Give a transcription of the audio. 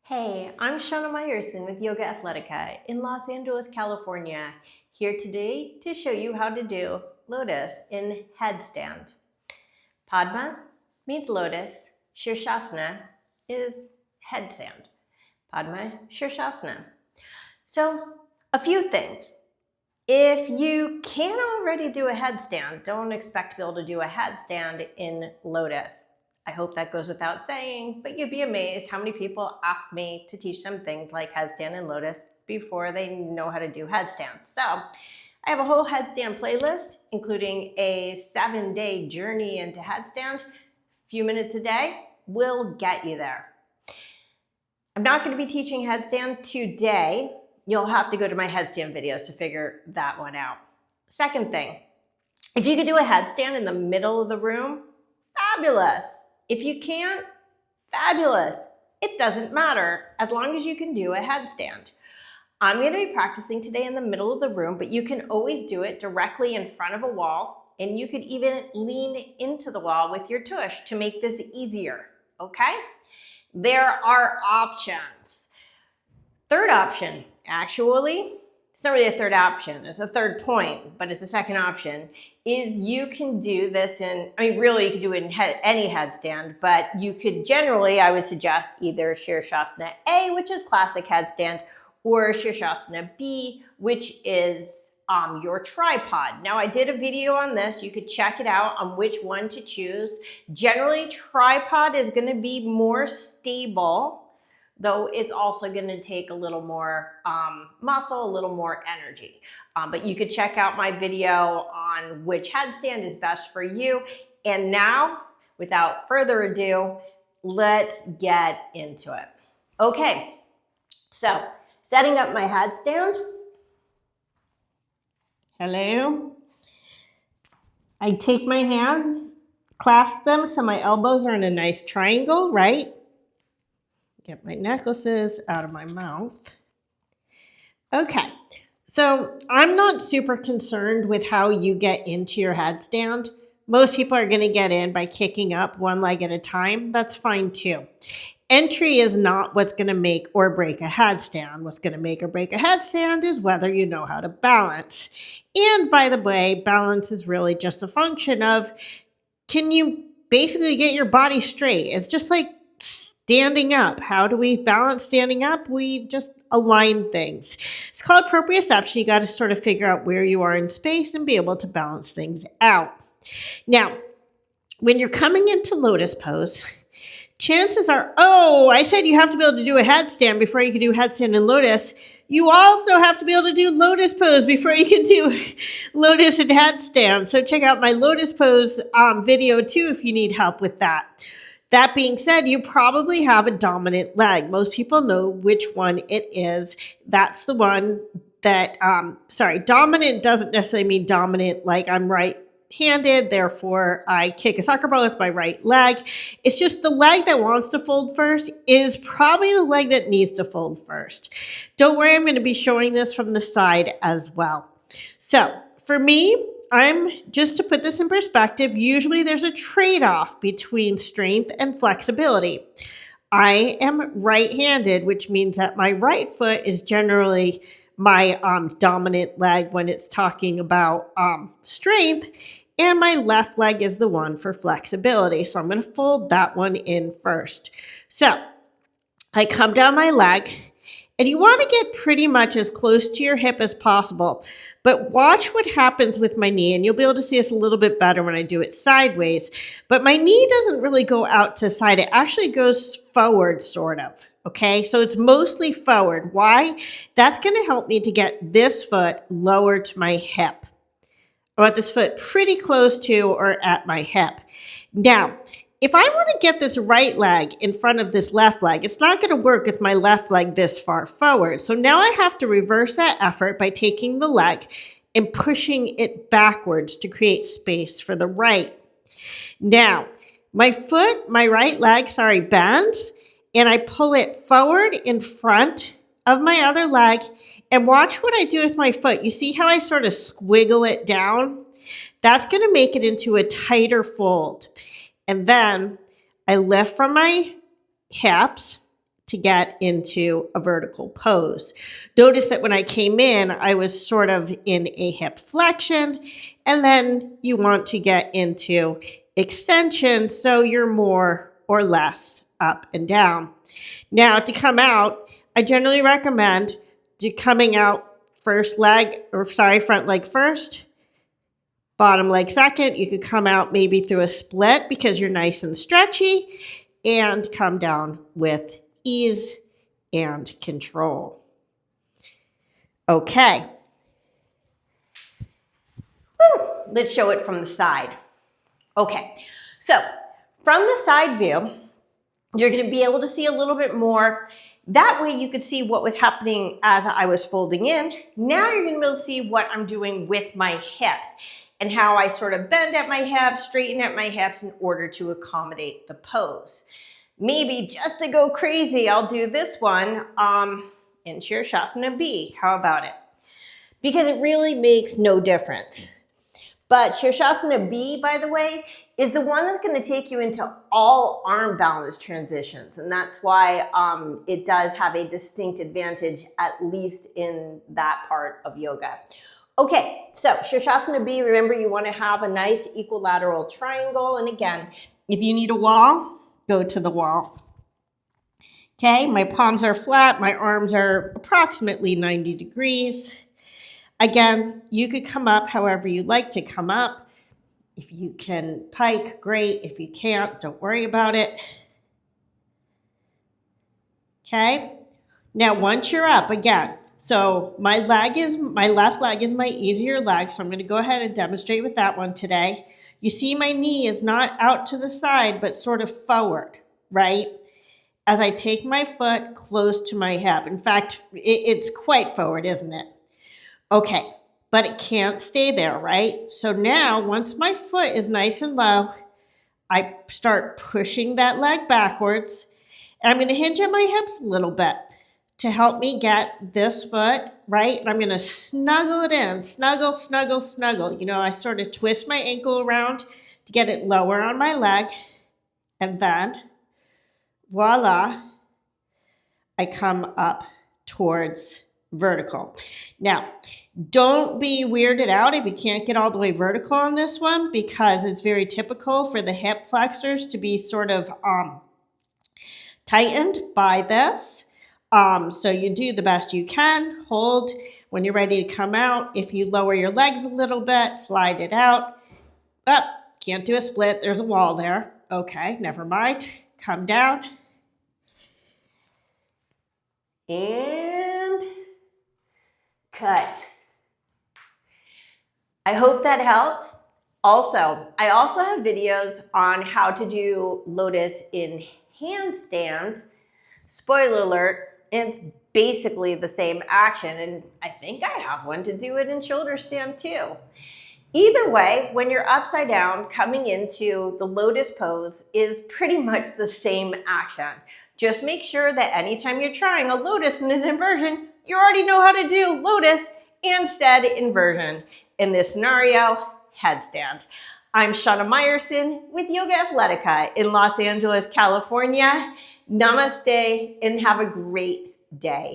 Hey, I'm Shana Meyerson with YOGAthletica in Los Angeles, California, here today to show you how to do Lotus in Headstand. Padma means Lotus, Sirsasana is Headstand. Padma Sirsasana. So, a few things. If you can't already do a headstand, don't expect to be able to do a headstand in Lotus. I hope that goes without saying, but you'd be amazed how many people ask me to teach them things like headstand and Lotus before they know how to do headstands. So I have a whole headstand playlist, including a 7-day journey into headstand. A few minutes a day will get you there. I'm not going to be teaching headstand today. You'll have to go to my headstand videos to figure that one out. Second thing, if you could do a headstand in the middle of the room, fabulous. If you can't, fabulous. It doesn't matter as long as you can do a headstand. I'm going to be practicing today in the middle of the room, but you can always do it directly in front of a wall, and you could even lean into the wall with your tush to make this easier, okay? There are options. Third option, actually, it's not really a third option, it's a third point, but it's the second option, is you can do this in, really you could do it in any headstand, but you could generally, I would suggest either Sirsasana A, which is classic headstand, or Sirsasana B, which is your tripod. Now, I did a video on this. You could check it out on which one to choose. Generally, tripod is going to be more stable, though it's also going to take a little more muscle, a little more energy. But you could check out my video on which headstand is best for you. And now, without further ado, let's get into it. Okay, so setting up my headstand. Hello. I take my hands, clasp them so my elbows are in a nice triangle, right? Get my necklaces out of my mouth. Okay, so I'm not super concerned with how you get into your headstand. Most people are going to get in by kicking up one leg at a time. That's fine too. Entry is not what's going to make or break a headstand. What's going to make or break a headstand is whether you know how to balance. And by the way, balance is really just a function of, can you basically get your body straight? It's just like standing up. How do we balance standing up? We just align things. It's called proprioception. You got to sort of figure out where you are in space and be able to balance things out. Now, when you're coming into lotus pose, chances are, I said you have to be able to do a headstand before you can do headstand and lotus. You also have to be able to do lotus pose before you can do lotus and headstand. So check out my lotus pose video too if you need help with that. That being said, you probably have a dominant leg. Most people know which one it is. That's the one that, dominant doesn't necessarily mean dominant like I'm right-handed, therefore I kick a soccer ball with my right leg. It's just the leg that wants to fold first is probably the leg that needs to fold first. Don't worry, I'm going to be showing this from the side as well. So for me, just to put this in perspective, usually there's a trade-off between strength and flexibility. I am right-handed, which means that my right foot is generally my dominant leg when it's talking about strength, and my left leg is the one for flexibility. So I'm going to fold that one in first. So I come down my leg, and you want to get pretty much as close to your hip as possible. But watch what happens with my knee, and you'll be able to see this a little bit better when I do it sideways. But my knee doesn't really go out to the side. It actually goes forward, sort of. Okay, so it's mostly forward. Why? That's going to help me to get this foot lower to my hip. I want this foot pretty close to or at my hip. Now, if I want to get this right leg in front of this left leg, it's not going to work with my left leg this far forward. So now I have to reverse that effort by taking the leg and pushing it backwards to create space for the right. Now, my right leg, bends, and I pull it forward in front of my other leg. And watch what I do with my foot. You see how I sort of squiggle it down? That's going to make it into a tighter fold. And then I lift from my hips, to get into a vertical pose. Notice that when I came in, I was sort of in a hip flexion, and then you want to get into extension so you're more or less up and down. Now to come out, I generally recommend coming out front leg first, bottom leg second. You could come out maybe through a split because you're nice and stretchy, and come down with ease and control. Okay. Woo. Let's show it from the side. Okay, so from the side view, you're going to be able to see a little bit more. That way you could see what was happening as I was folding in. Now you're going to be able to see what I'm doing with my hips and how I sort of bend at my hips, straighten at my hips in order to accommodate the pose. Maybe just to go crazy, I'll do this one in Sirsasana B. How about it? Because it really makes no difference. But Sirsasana B, by the way, is the one that's going to take you into all arm balance transitions. And that's why it does have a distinct advantage, at least in that part of yoga. Okay, so Sirsasana B, remember you want to have a nice equilateral triangle. And again, if you need a wall, go to the wall. Okay, my palms are flat. My arms are approximately 90 degrees. Again, you could come up however you like to come up. If you can pike, great. If you can't, don't worry about it. Okay. Now, once you're up, again, so my left leg is my easier leg, so I'm going to go ahead and demonstrate with that one today. You see my knee is not out to the side, but sort of forward, right? As I take my foot close to my hip. In fact, it's quite forward, isn't it? Okay, but it can't stay there, right? So now, once my foot is nice and low, I start pushing that leg backwards. And I'm going to hinge at my hips a little bit to help me get this foot, right? And I'm going to snuggle it in, snuggle, snuggle, snuggle. You know, I sort of twist my ankle around to get it lower on my leg. And then, voila, I come up towards vertical. Now, don't be weirded out if you can't get all the way vertical on this one, because it's very typical for the hip flexors to be sort of tightened by this. So you do the best you can. Hold when you're ready to come out. If you lower your legs a little bit, slide it out. Up, can't do a split. There's a wall there. Okay, never mind. Come down. And cut. I hope that helps. Also, I also have videos on how to do Lotus in handstand. Spoiler alert, it's basically the same action, and I think I have one to do it in shoulder stand too. Either way, when you're upside down, coming into the Lotus pose is pretty much the same action. Just make sure that anytime you're trying a Lotus and an inversion, you already know how to do Lotus and said inversion. In this scenario, headstand. I'm Shana Meyerson with YOGAthletica in Los Angeles, California. Namaste and have a great day.